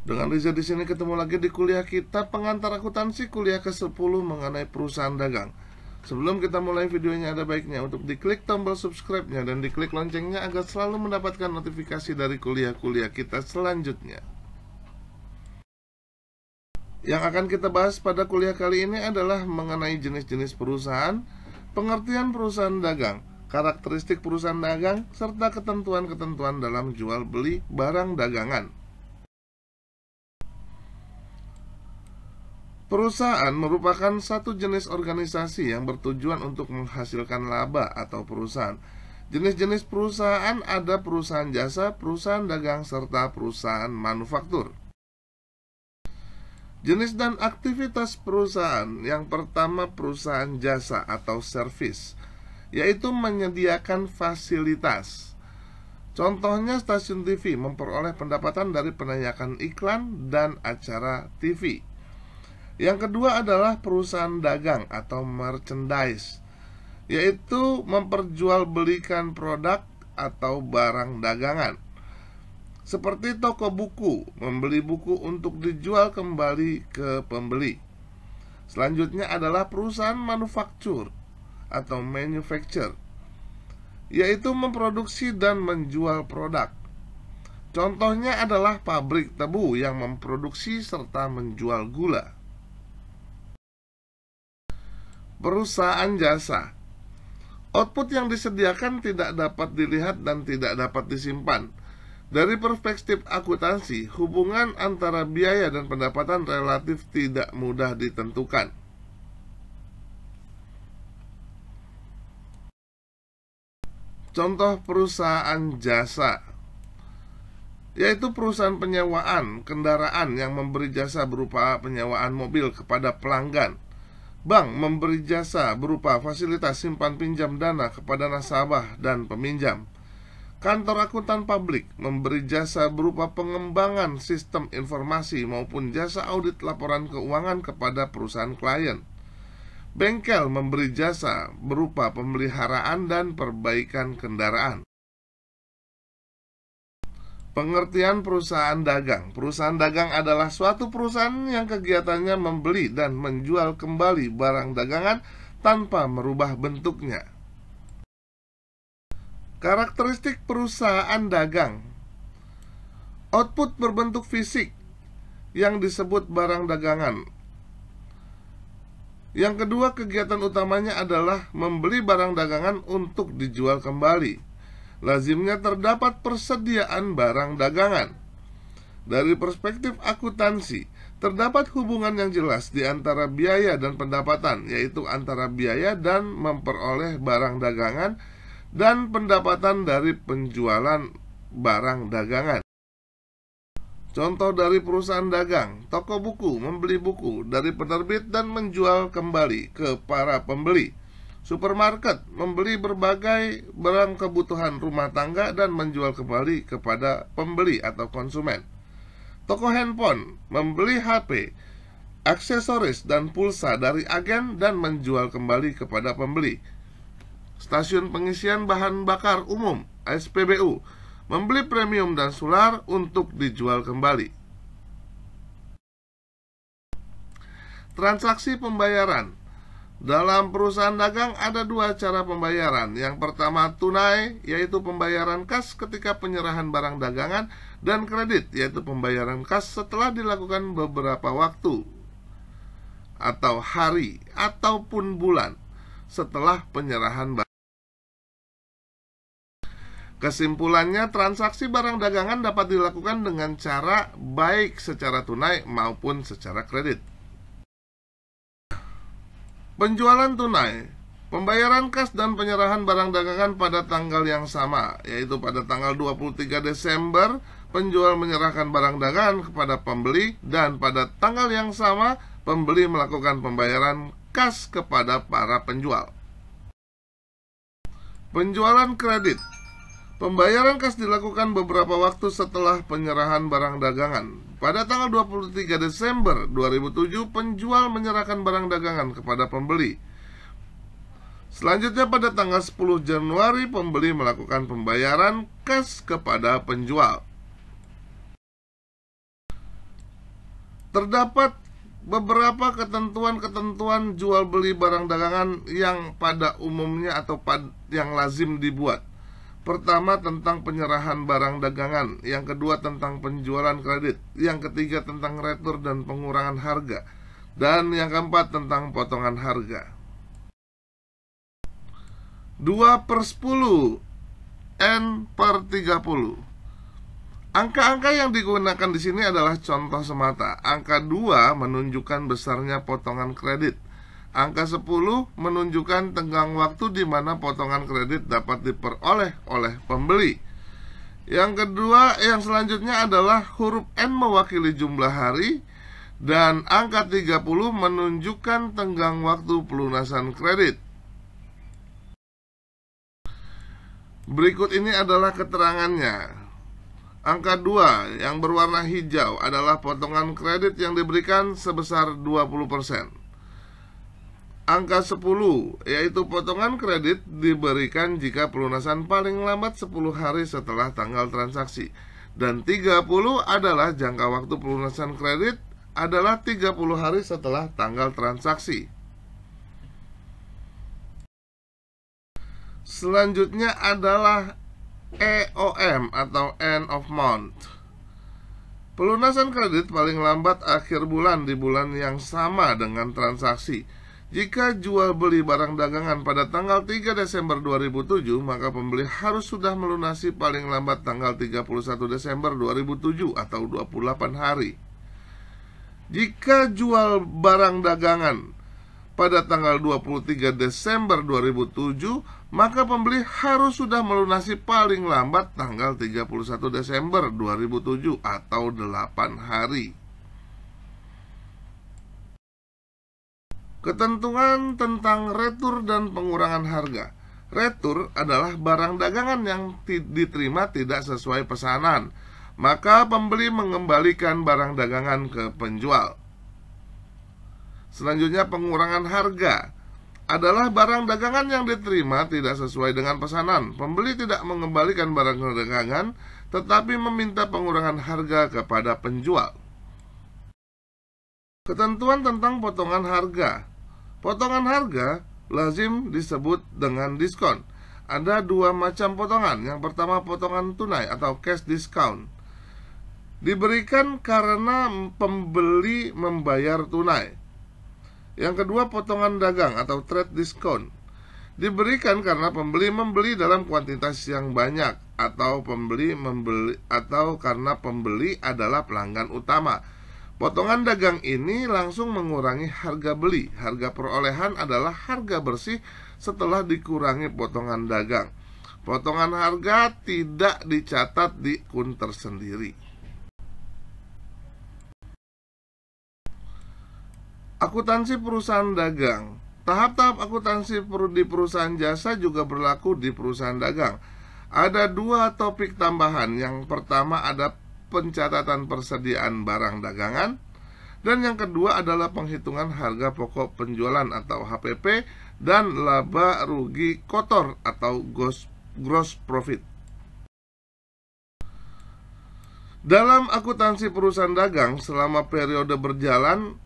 Dengan Riza di sini ketemu lagi di kuliah kita pengantar akuntansi kuliah ke-10 mengenai perusahaan dagang. Sebelum kita mulai videonya, ada baiknya untuk diklik tombol subscribe-nya dan diklik loncengnya agar selalu mendapatkan notifikasi dari kuliah-kuliah kita selanjutnya. Yang akan kita bahas pada kuliah kali ini adalah mengenai jenis-jenis perusahaan, pengertian perusahaan dagang, karakteristik perusahaan dagang, serta ketentuan-ketentuan dalam jual beli barang dagangan. Perusahaan merupakan satu jenis organisasi yang bertujuan untuk menghasilkan laba atau perusahaan. Jenis-jenis perusahaan ada perusahaan jasa, perusahaan dagang, serta perusahaan manufaktur. Jenis dan aktivitas perusahaan. Yang pertama, perusahaan jasa atau servis, yaitu menyediakan fasilitas. Contohnya stasiun TV memperoleh pendapatan dari penayangan iklan dan acara TV. Yang kedua adalah perusahaan dagang atau merchandise, yaitu memperjualbelikan produk atau barang dagangan. Seperti toko buku, membeli buku untuk dijual kembali ke pembeli. Selanjutnya adalah perusahaan manufaktur atau manufacture, yaitu memproduksi dan menjual produk. Contohnya adalah pabrik tebu yang memproduksi serta menjual gula. Perusahaan jasa. Output yang disediakan tidak dapat dilihat dan tidak dapat disimpan. Dari perspektif akuntansi, hubungan antara biaya dan pendapatan relatif tidak mudah ditentukan. Contoh perusahaan jasa, yaitu perusahaan penyewaan kendaraan yang memberi jasa berupa penyewaan mobil kepada pelanggan. Bank memberi jasa berupa fasilitas simpan pinjam dana kepada nasabah dan peminjam. Kantor akuntan publik memberi jasa berupa pengembangan sistem informasi maupun jasa audit laporan keuangan kepada perusahaan klien. Bengkel memberi jasa berupa pemeliharaan dan perbaikan kendaraan. Pengertian perusahaan dagang. Perusahaan dagang adalah suatu perusahaan yang kegiatannya membeli dan menjual kembali barang dagangan tanpa merubah bentuknya. Karakteristik perusahaan dagang. Output berbentuk fisik yang disebut barang dagangan. Yang kedua, kegiatan utamanya adalah membeli barang dagangan untuk dijual kembali. Lazimnya terdapat persediaan barang dagangan. Dari perspektif akuntansi, terdapat hubungan yang jelas di antara biaya dan pendapatan, yaitu antara biaya dan memperoleh barang dagangan dan pendapatan dari penjualan barang dagangan. Contoh dari perusahaan dagang, toko buku membeli buku dari penerbit dan menjual kembali ke para pembeli. Supermarket membeli berbagai barang kebutuhan rumah tangga dan menjual kembali kepada pembeli atau konsumen. Toko handphone membeli HP, aksesoris dan pulsa dari agen dan menjual kembali kepada pembeli. Stasiun pengisian bahan bakar umum (SPBU) membeli premium dan solar untuk dijual kembali. Transaksi pembayaran. Dalam perusahaan dagang ada dua cara pembayaran. Yang pertama tunai, yaitu pembayaran kas ketika penyerahan barang dagangan, dan kredit, yaitu pembayaran kas setelah dilakukan beberapa waktu atau hari ataupun bulan setelah penyerahan barang. Kesimpulannya, transaksi barang dagangan dapat dilakukan dengan cara baik secara tunai maupun secara kredit. Penjualan tunai, pembayaran kas dan penyerahan barang dagangan pada tanggal yang sama, yaitu pada tanggal 23 Desember, penjual menyerahkan barang dagangan kepada pembeli, dan pada tanggal yang sama, pembeli melakukan pembayaran kas kepada para penjual. Penjualan kredit. Pembayaran kas dilakukan beberapa waktu setelah penyerahan barang dagangan. Pada tanggal 23 Desember 2007, penjual menyerahkan barang dagangan kepada pembeli. Selanjutnya pada tanggal 10 Januari, pembeli melakukan pembayaran kas kepada penjual. Terdapat beberapa ketentuan-ketentuan jual beli barang dagangan yang pada umumnya atau yang lazim dibuat. Pertama, tentang penyerahan barang dagangan. Yang kedua, tentang penjualan kredit. Yang ketiga, tentang retur dan pengurangan harga. Dan yang keempat, tentang potongan harga. 2/10 N/30. Angka-angka yang digunakan di sini adalah contoh semata. Angka 2 menunjukkan besarnya potongan kredit. Angka 10 menunjukkan tenggang waktu di mana potongan kredit dapat diperoleh oleh pembeli. Yang kedua, yang selanjutnya adalah huruf N mewakili jumlah hari, dan angka 30 menunjukkan tenggang waktu pelunasan kredit. Berikut ini adalah keterangannya. Angka 2 yang berwarna hijau adalah potongan kredit yang diberikan sebesar 20%. Angka 10 yaitu potongan kredit diberikan jika pelunasan paling lambat 10 hari setelah tanggal transaksi. Dan 30 adalah jangka waktu pelunasan kredit adalah 30 hari setelah tanggal transaksi. Selanjutnya adalah EOM atau end of month. Pelunasan kredit paling lambat akhir bulan di bulan yang sama dengan transaksi. Jika jual beli barang dagangan pada tanggal 3 Desember 2007, maka pembeli harus sudah melunasi paling lambat tanggal 31 Desember 2007 atau 28 hari. Jika jual barang dagangan pada tanggal 23 Desember 2007, maka pembeli harus sudah melunasi paling lambat tanggal 31 Desember 2007 atau 8 hari. Ketentuan tentang retur dan pengurangan harga. Retur adalah barang dagangan yang diterima tidak sesuai pesanan, maka pembeli mengembalikan barang dagangan ke penjual. Selanjutnya, pengurangan harga adalah barang dagangan yang diterima tidak sesuai dengan pesanan. Pembeli tidak mengembalikan barang dagangan, tetapi meminta pengurangan harga kepada penjual. Ketentuan tentang potongan harga. Potongan harga lazim disebut dengan diskon. Ada dua macam potongan. Yang pertama, potongan tunai atau cash discount. Diberikan karena pembeli membayar tunai. Yang kedua, potongan dagang atau trade discount. Diberikan karena pembeli membeli dalam kuantitas yang banyak atau karena pembeli adalah pelanggan utama. Potongan dagang ini langsung mengurangi harga beli. Harga perolehan adalah harga bersih setelah dikurangi potongan dagang. Potongan harga tidak dicatat di akun tersendiri. Akuntansi perusahaan dagang. Tahap-tahap akuntansi di perusahaan jasa juga berlaku di perusahaan dagang. Ada dua topik tambahan. Yang pertama ada pencatatan persediaan barang dagangan, dan yang kedua adalah penghitungan harga pokok penjualan atau HPP dan laba rugi kotor atau gross profit. Dalam akuntansi perusahaan dagang, selama periode berjalan,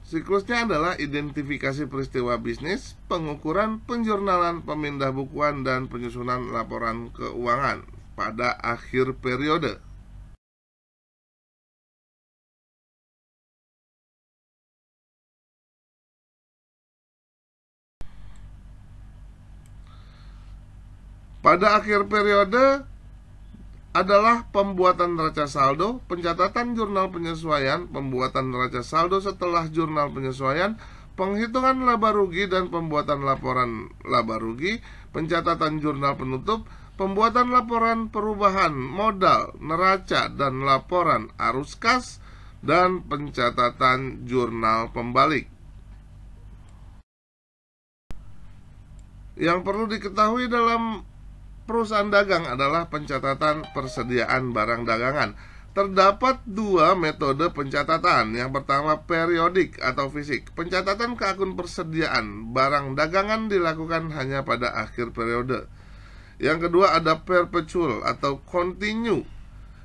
siklusnya adalah identifikasi peristiwa bisnis, pengukuran, penjurnalan, pemindah bukuan, dan penyusunan laporan keuangan pada akhir periode. Pada akhir periode adalah pembuatan neraca saldo, pencatatan jurnal penyesuaian, pembuatan neraca saldo setelah jurnal penyesuaian, penghitungan laba rugi dan pembuatan laporan laba rugi, pencatatan jurnal penutup, pembuatan laporan perubahan modal, neraca dan laporan arus kas, dan pencatatan jurnal pembalik. Yang perlu diketahui dalam perusahaan dagang adalah pencatatan persediaan barang dagangan. Terdapat dua metode pencatatan. Yang pertama, periodik atau fisik. Pencatatan ke akun persediaan barang dagangan dilakukan hanya pada akhir periode. Yang kedua ada perpetual atau continue.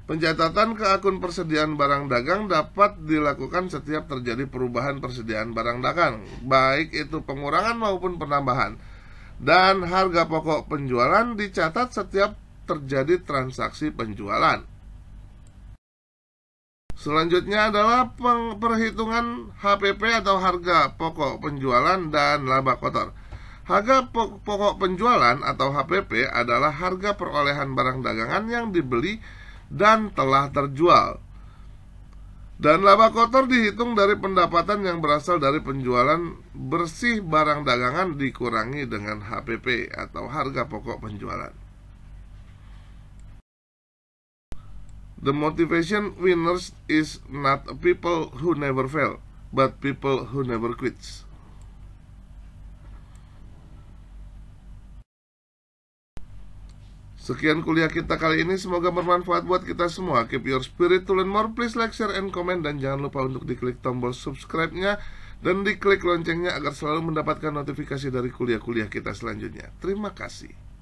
Pencatatan ke akun persediaan barang dagang dapat dilakukan setiap terjadi perubahan persediaan barang dagang, baik itu pengurangan maupun penambahan. Dan harga pokok penjualan dicatat setiap terjadi transaksi penjualan. Selanjutnya adalah perhitungan HPP atau harga pokok penjualan dan laba kotor. Harga pokok penjualan atau HPP adalah harga perolehan barang dagangan yang dibeli dan telah terjual. Dan laba kotor dihitung dari pendapatan yang berasal dari penjualan bersih barang dagangan dikurangi dengan HPP atau harga pokok penjualan. The motivation winners is not people who never fail, but people who never quits. Sekian kuliah kita kali ini, semoga bermanfaat buat kita semua. Keep your spirit to learn more, please like, share, and comment. Dan jangan lupa untuk diklik tombol subscribe-nya dan diklik loncengnya agar selalu mendapatkan notifikasi dari kuliah-kuliah kita selanjutnya. Terima kasih.